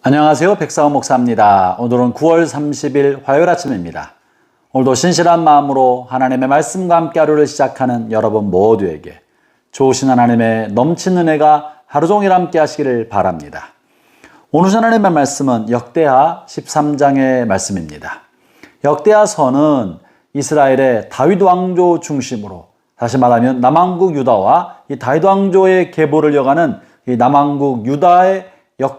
안녕하세요. 백사원 목사입니다. 오늘은 9월 30일 화요일 아침입니다. 오늘도 신실한 마음으로 하나님의 말씀과 함께 하루를 시작하는 여러분 모두에게 좋으신 하나님의 넘치는 은혜가 하루 종일 함께 하시기를 바랍니다. 오늘 하나님의 말씀은 역대하 13장의 말씀입니다. 역대하서는 이스라엘의 다윗 왕조 중심으로, 다시 말하면 남왕국 유다와 이 다윗 왕조의 계보를 이어가는 이 남왕국 유다의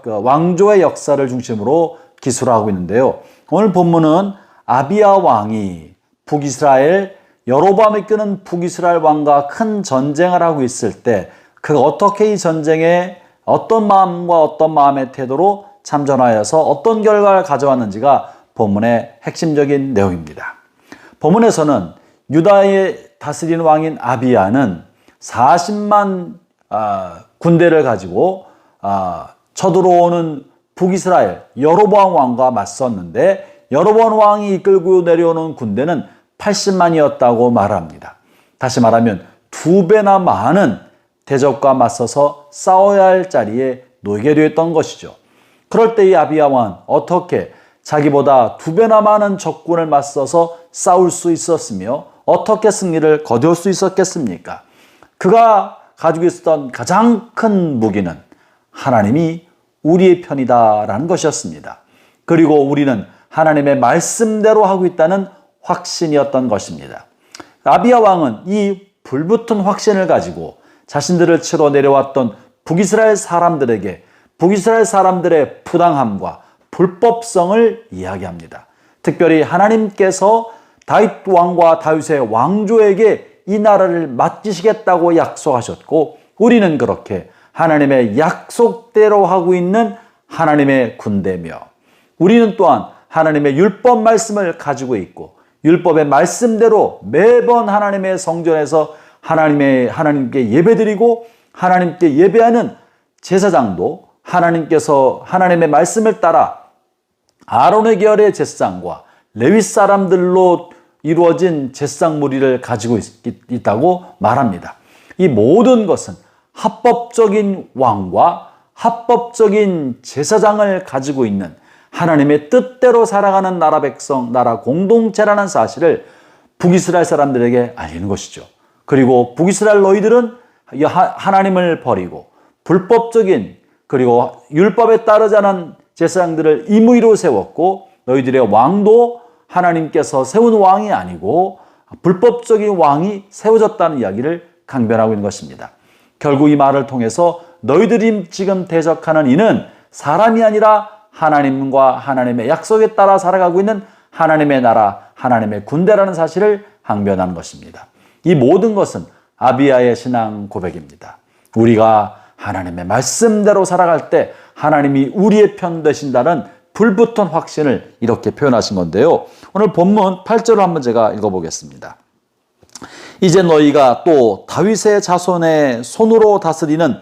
왕조의 역사를 중심으로 기술하고 있는데요. 오늘 본문은 아비야 왕이 북이스라엘, 여로보암을 이끄는 북이스라엘 왕과 큰 전쟁을 하고 있을 때 그가 어떻게 이 전쟁에 어떤 마음과 어떤 마음의 태도로 참전하여서 어떤 결과를 가져왔는지가 본문의 핵심적인 내용입니다. 본문에서는 유다의 다스리는 왕인 아비야는 40만 군대를 가지고 쳐들어오는 북이스라엘 여로보암 왕과 맞섰는데 여로보암 왕이 이끌고 내려오는 군대는 80만이었다고 말합니다. 다시 말하면 2배나 많은 대적과 맞서서 싸워야 할 자리에 놓이게 되었던 것이죠. 그럴 때 이 아비야 왕은 어떻게 자기보다 2배나 많은 적군을 맞서서 싸울 수 있었으며 어떻게 승리를 거둘 수 있었겠습니까? 그가 가지고 있었던 가장 큰 무기는 하나님이 우리의 편이다라는 것이었습니다. 그리고 우리는 하나님의 말씀대로 하고 있다는 확신이었던 것입니다. 아비야 왕은 이 불붙은 확신을 가지고 자신들을 치러 내려왔던 북이스라엘 사람들에게 북이스라엘 사람들의 부당함과 불법성을 이야기합니다. 특별히 하나님께서 다윗 왕과 다윗의 왕조에게 이 나라를 맡기시겠다고 약속하셨고 우리는 그렇게 하나님의 약속대로 하고 있는 하나님의 군대며 우리는 또한 하나님의 율법 말씀을 가지고 있고 율법의 말씀대로 매번 하나님의 성전에서 하나님께 예배드리고 하나님께 예배하는 제사장도 하나님께서 하나님의 말씀을 따라 아론의 계열의 제사장과 레위 사람들로 이루어진 제사장 무리를 가지고 있다고 말합니다. 이 모든 것은 합법적인 왕과 합법적인 제사장을 가지고 있는 하나님의 뜻대로 살아가는 나라 백성, 나라 공동체라는 사실을 북이스라엘 사람들에게 알리는 것이죠. 그리고 북이스라엘 너희들은 하나님을 버리고 불법적인 그리고 율법에 따르지 않은 제사장들을 임의로 세웠고 너희들의 왕도 하나님께서 세운 왕이 아니고 불법적인 왕이 세워졌다는 이야기를 강변하고 있는 것입니다. 결국 이 말을 통해서 너희들이 지금 대적하는 이는 사람이 아니라 하나님과 하나님의 약속에 따라 살아가고 있는 하나님의 나라, 하나님의 군대라는 사실을 항변하는 것입니다. 이 모든 것은 아비야의 신앙 고백입니다. 우리가 하나님의 말씀대로 살아갈 때 하나님이 우리의 편 되신다는 불붙은 확신을 이렇게 표현하신 건데요. 오늘 본문 8절을 한번 제가 읽어보겠습니다. 이제 너희가 또 다윗의 자손의 손으로 다스리는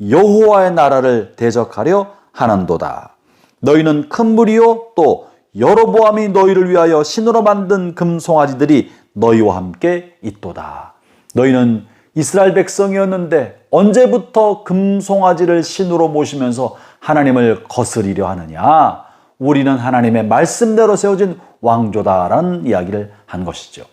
여호와의 나라를 대적하려 하는도다. 너희는 큰 무리요 또 여로보암이 너희를 위하여 신으로 만든 금송아지들이 너희와 함께 있도다. 너희는 이스라엘 백성이었는데 언제부터 금송아지를 신으로 모시면서 하나님을 거스리려 하느냐? 우리는 하나님의 말씀대로 세워진 왕조다라는 이야기를 한 것이죠.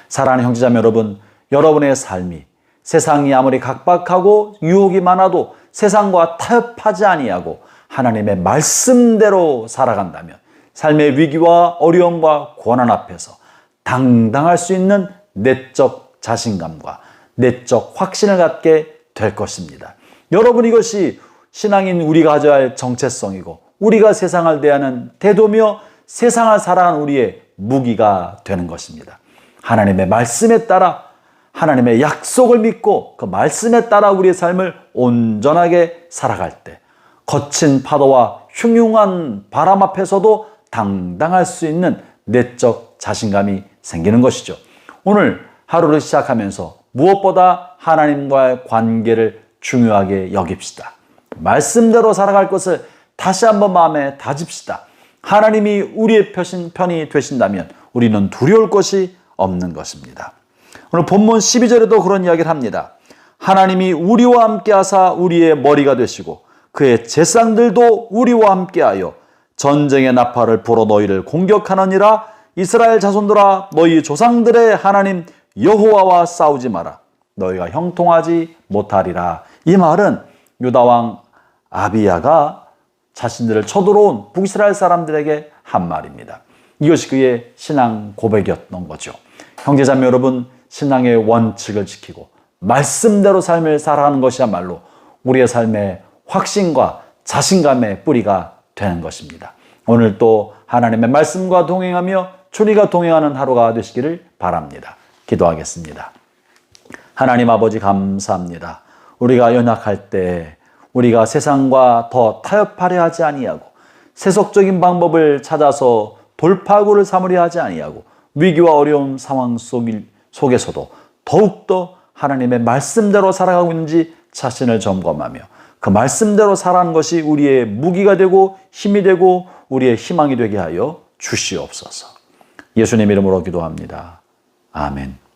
사랑하는 형제자매 여러분, 여러분의 삶이 세상이 아무리 각박하고 유혹이 많아도 세상과 타협하지 아니하고 하나님의 말씀대로 살아간다면 삶의 위기와 어려움과 고난 앞에서 당당할 수 있는 내적 자신감과 내적 확신을 갖게 될 것입니다. 여러분, 이것이 신앙인 우리가 가져야 할 정체성이고 우리가 세상을 대하는 태도며 세상을 살아가는 우리의 무기가 되는 것입니다. 하나님의 말씀에 따라 하나님의 약속을 믿고 그 말씀에 따라 우리의 삶을 온전하게 살아갈 때 거친 파도와 흉흉한 바람 앞에서도 당당할 수 있는 내적 자신감이 생기는 것이죠. 오늘 하루를 시작하면서 무엇보다 하나님과의 관계를 중요하게 여깁시다. 말씀대로 살아갈 것을 다시 한번 마음에 다집시다. 하나님이 우리의 편이 되신다면 우리는 두려울 것이 없는 것입니다. 오늘 본문 12절에도 그런 이야기를 합니다. 하나님이 우리와 함께 하사 우리의 머리가 되시고 그의 제사장들도 우리와 함께하여 전쟁의 나팔을 불어 너희를 공격하느니라. 이스라엘 자손들아, 너희 조상들의 하나님 여호와와 싸우지 마라. 너희가 형통하지 못하리라. 이 말은 유다왕 아비야가 자신들을 쳐들어온 북이스라엘 사람들에게 한 말입니다. 이것이 그의 신앙 고백이었던 거죠. 형제자매 여러분, 신앙의 원칙을 지키고 말씀대로 삶을 살아가는 것이야말로 우리의 삶의 확신과 자신감의 뿌리가 되는 것입니다. 오늘 또 하나님의 말씀과 동행하며 주님과 동행하는 하루가 되시기를 바랍니다. 기도하겠습니다. 하나님 아버지, 감사합니다. 우리가 연약할 때 우리가 세상과 더 타협하려 하지 아니하고 세속적인 방법을 찾아서 돌파구를 삼으려 하지 아니하고 위기와 어려운 상황 속에서도 더욱더 하나님의 말씀대로 살아가고 있는지 자신을 점검하며 그 말씀대로 살아가는 것이 우리의 무기가 되고 힘이 되고 우리의 희망이 되게 하여 주시옵소서. 예수님 이름으로 기도합니다. 아멘.